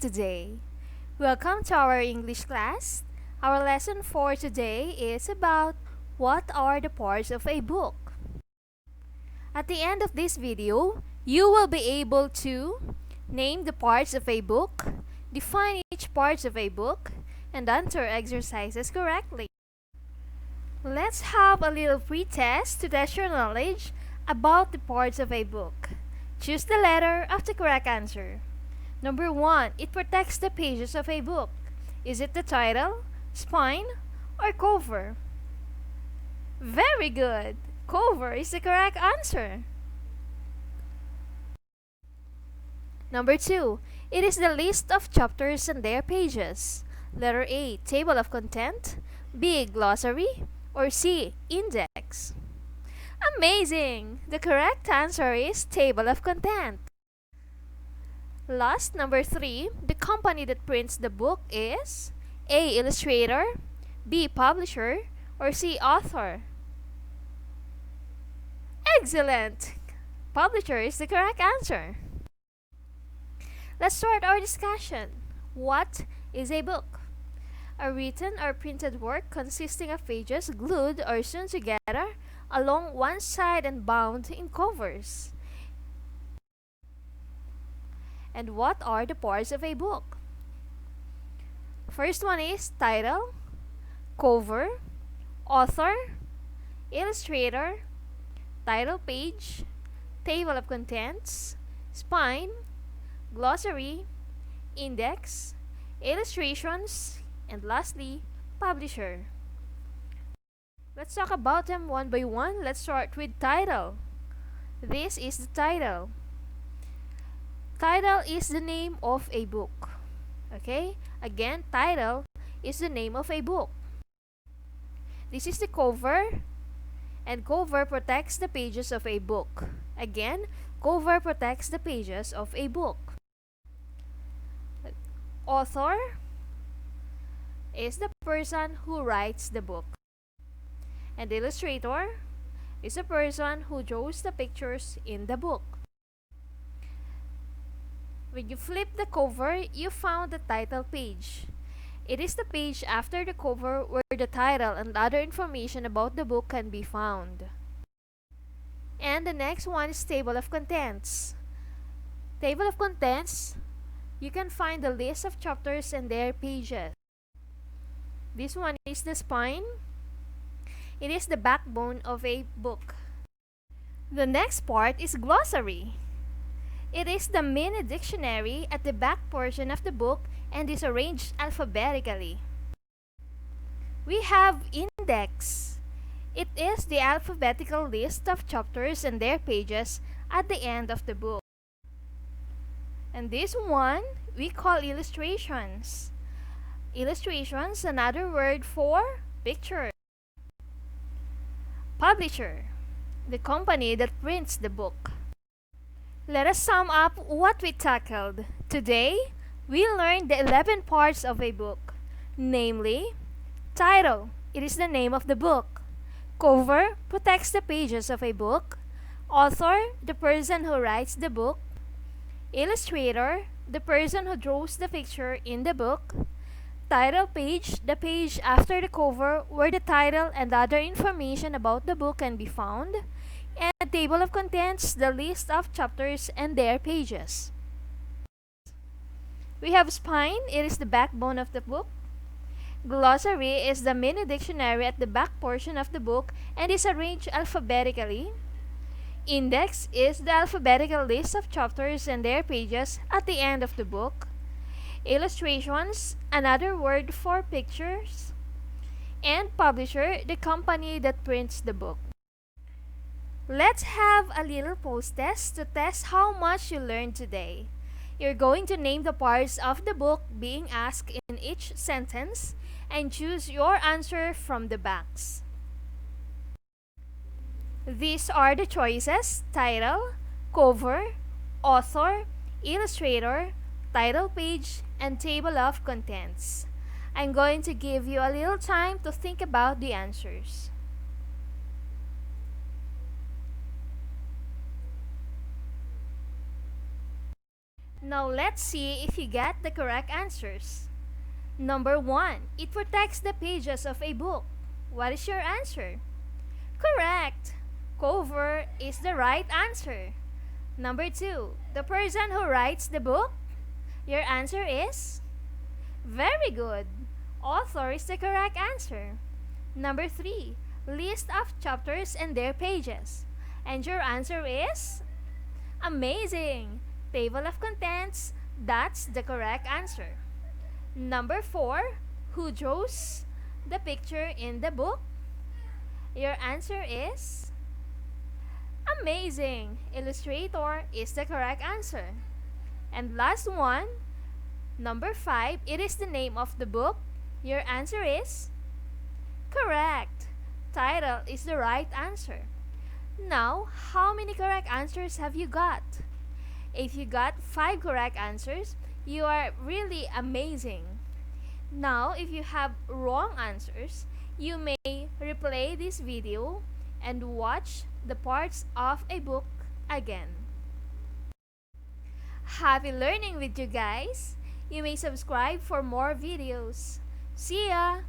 today. Welcome to our English class. Our lesson for today is about what are the parts of a book. At the end of this video, you will be able to name the parts of a book, define each part of a book, and answer exercises correctly. Let's have a little pretest to test your knowledge about the parts of a book. Choose the letter of the correct answer. Number 1. It protects the pages of a book. Is it the title, spine, or cover? Very good! Cover is the correct answer. Number 2. It is the list of chapters and their pages. Letter A. Table of content, B. Glossary, or C. Index. Amazing! The correct answer is table of content. Last, number 3, the company that prints the book is A. Illustrator, B. Publisher, or C. Author. Excellent! Publisher is the correct answer. Let's start our discussion. What is a book? A written or printed work consisting of pages glued or sewn together along one side and bound in covers. And what are the parts of a book? First one is title, cover, author, illustrator, title page, table of contents, spine, glossary, index, illustrations, and lastly, publisher. Let's talk about them one by one. Let's start with title. This is the title. Title is the name of a book. Okay? Again, title is the name of a book. This is the cover, and cover protects the pages of a book. Again, cover protects the pages of a book. Author is the person who writes the book. And illustrator is the person who draws the pictures in the book. When you flip the cover, you found the title page. It is the page after the cover where the title and other information about the book can be found. And the next one is table of contents. Table of contents, you can find the list of chapters and their pages. This one is the spine. It is the backbone of a book. The next part is glossary. It is the mini dictionary at the back portion of the book and is arranged alphabetically. We have index. It is the alphabetical list of chapters and their pages at the end of the book. And this one we call illustrations. Illustrations, another word for picture. Publisher, the company that prints the book. Let us sum up what we tackled. Today, we learned the 11 parts of a book. Namely, title, it is the name of the book. Cover protects the pages of a book. Author, the person who writes the book. Illustrator, the person who draws the picture in the book. Title page, the page after the cover where the title and other information about the book can be found. And table of contents, the list of chapters and their pages. We have spine, it is the backbone of the book. Glossary is the mini dictionary at the back portion of the book and is arranged alphabetically. Index is the alphabetical list of chapters and their pages at the end of the book. Illustrations, another word for pictures. And publisher, the company that prints the book. Let's have a little post test to test how much you learned today. You're going to name the parts of the book being asked in each sentence and choose your answer from the box. These are the choices: title, cover, author, illustrator, title page, and table of contents. I'm going to give you a little time to think about the answers. Now let's see if you get the correct answers. Number 1. It protects the pages of a book. What is your answer? Correct! Cover is the right answer. Number 2. The person who writes the book. Your answer is? Very good! Author is the correct answer. Number 3. List of chapters and their pages. And your answer is? Amazing! Table of contents. That's the correct answer. Number 4. Who draws the picture in the book? Your answer is? Amazing! Illustrator is the correct answer. And last one, number 5, it is the name of the book. Your answer is? Correct! Title is the right answer. Now, how many correct answers have you got? If you got 5 correct answers, you are really amazing. Now, if you have wrong answers, you may replay this video and watch the parts of a book again. Happy learning with you guys! You may subscribe for more videos. See ya!